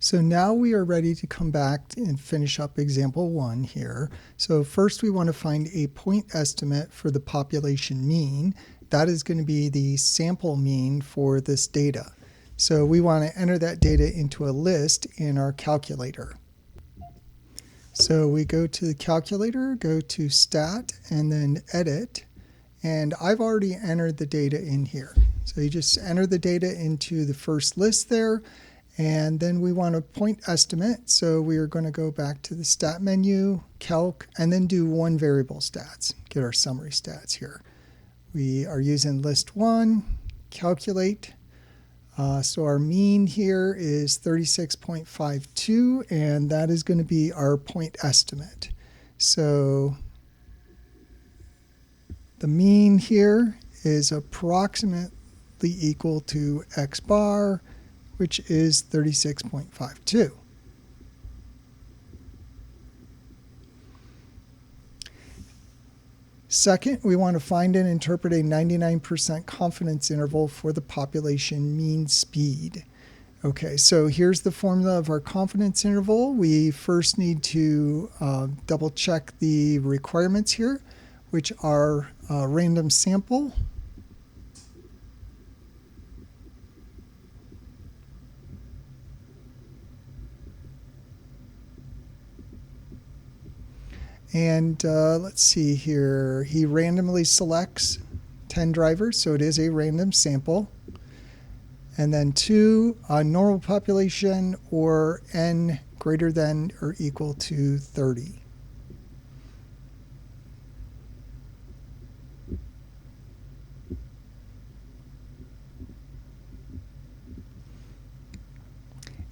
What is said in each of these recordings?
So now we are ready to come back and finish up example 1 here. So first we want to find a point estimate for the population mean. That is going to be the sample mean for this data. So we want to enter that data into a list in our calculator. So we go to the calculator, go to Stat, and then Edit. And I've already entered the data in here. So you just enter the data into the first list there. And then we want a point estimate. So we are going to go back to the Stat menu, Calc, and then do one variable stats. Get our summary stats here. We are using list 1, calculate. So our mean here is 36.52, and that is going to be our point estimate. So the mean here is approximately equal to X bar, which is 36.52. Second, we want to find and interpret a 99% confidence interval for the population mean speed. Okay, so here's the formula of our confidence interval. We first need to double check the requirements here, which are random sample, and let's see here, he randomly selects 10 drivers, so it is a random sample. And then 2, normal population, or n greater than or equal to 30.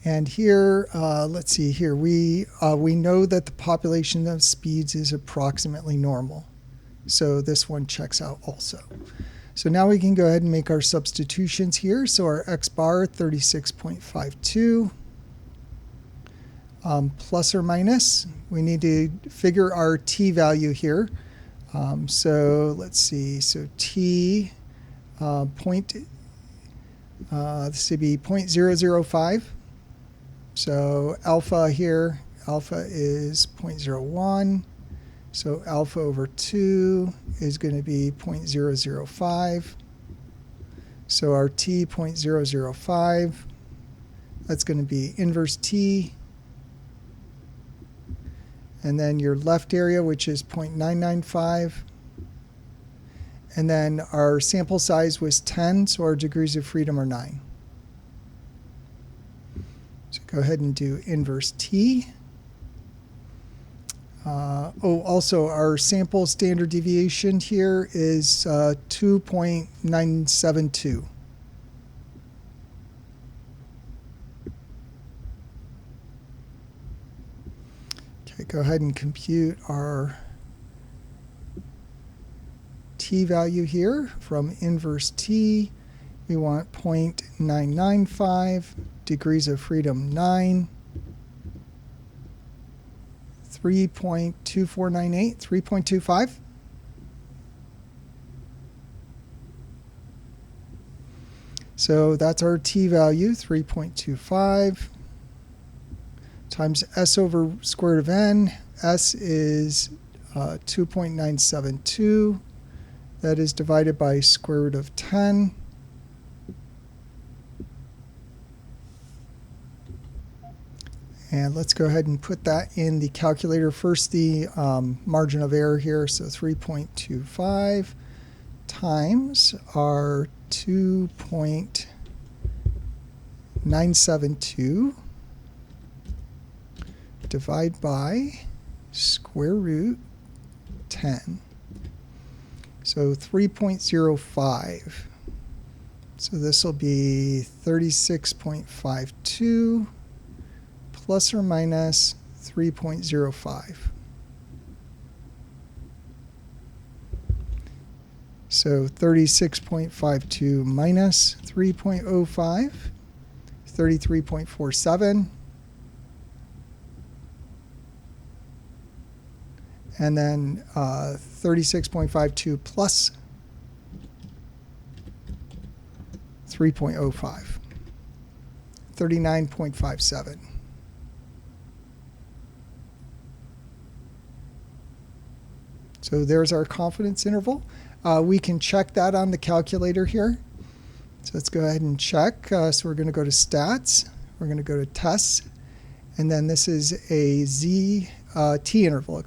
And here, let's see here, we know that the population of speeds is approximately normal. So this one checks out also. So now we can go ahead and make our substitutions here. So our X bar, 36.52, plus or minus. We need to figure our T value here. So let's see, so T this would be 0.005. So alpha here, alpha is 0.01. So alpha over 2 is going to be 0.005. So our T 0.005, that's going to be inverse T. And then your left area, which is 0.995. And then our sample size was 10, so our degrees of freedom are 9. So go ahead and do inverse T. Also our sample standard deviation here is 2.972. Okay, go ahead and compute our T value here from inverse T. We want 0.995, degrees of freedom 9. 3.2498, 3.25. So that's our T value, 3.25 times S over square root of N. S is 2.972. That is divided by square root of 10. And let's go ahead and put that in the calculator. First, the margin of error here, so 3.25 times our 2.972 divide by square root 10. So 3.05. So this will be 36.52. Plus or minus 3.05. So 36.52 minus 3.05, 33.47. And then 36.52 plus 3.05, 39.57. So there's our confidence interval. We can check that on the calculator here. So let's go ahead and check. So we're going to go to stats. We're going to go to tests. And then this is a t interval,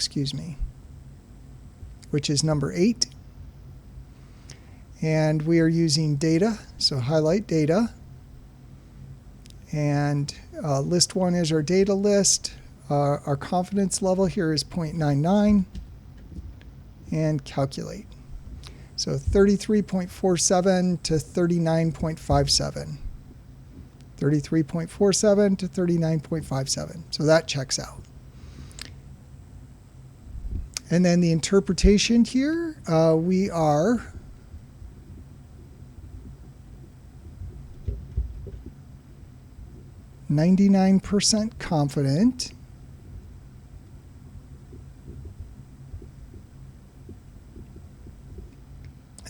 which is number 8. And we are using data. So highlight data. And list 1 is our data list. Our confidence level here is 0.99. And calculate. So 33.47 to 39.57. 33.47 to 39.57. So that checks out. And then the interpretation here, we are %99 confident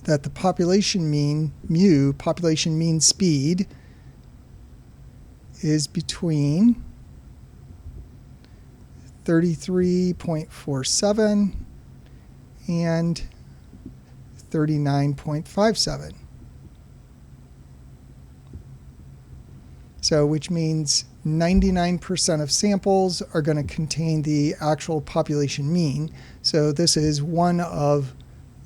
that the population mean, population mean speed, is between 33.47 and 39.57. So which means 99% of samples are going to contain the actual population mean. So this is one of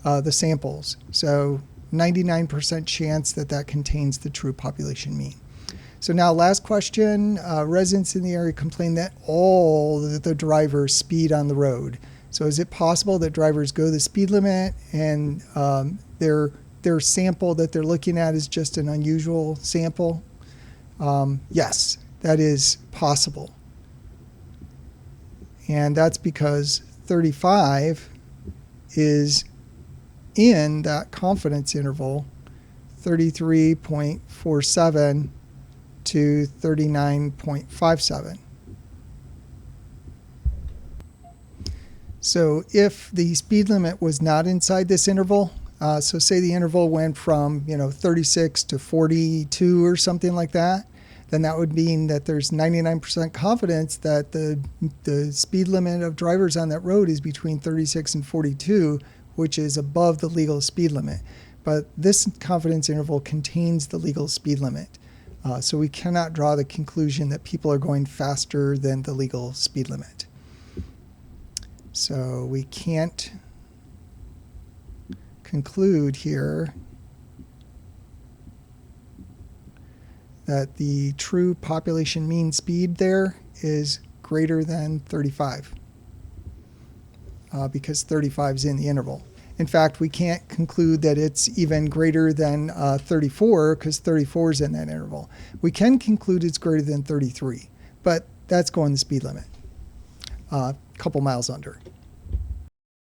the samples. So 99% chance that that contains the true population mean. So now last question, residents in the area complain that all the drivers speed on the road. So is it possible that drivers go the speed limit and their sample that they're looking at is just an unusual sample? Yes, that is possible. And that's because 35 is in that confidence interval, 33.47 to 39.57. So if the speed limit was not inside this interval, so say the interval went from 36 to 42 or something like that, then that would mean that there's 99% confidence that the speed limit of drivers on that road is between 36 and 42, which is above the legal speed limit. But this confidence interval contains the legal speed limit. So we cannot draw the conclusion that people are going faster than the legal speed limit. So we can't conclude here that the true population mean speed there is greater than 35 because 35 is in the interval. In fact, we can't conclude that it's even greater than 34 because 34 is in that interval. We can conclude it's greater than 33, but that's going the speed limit, a couple miles under.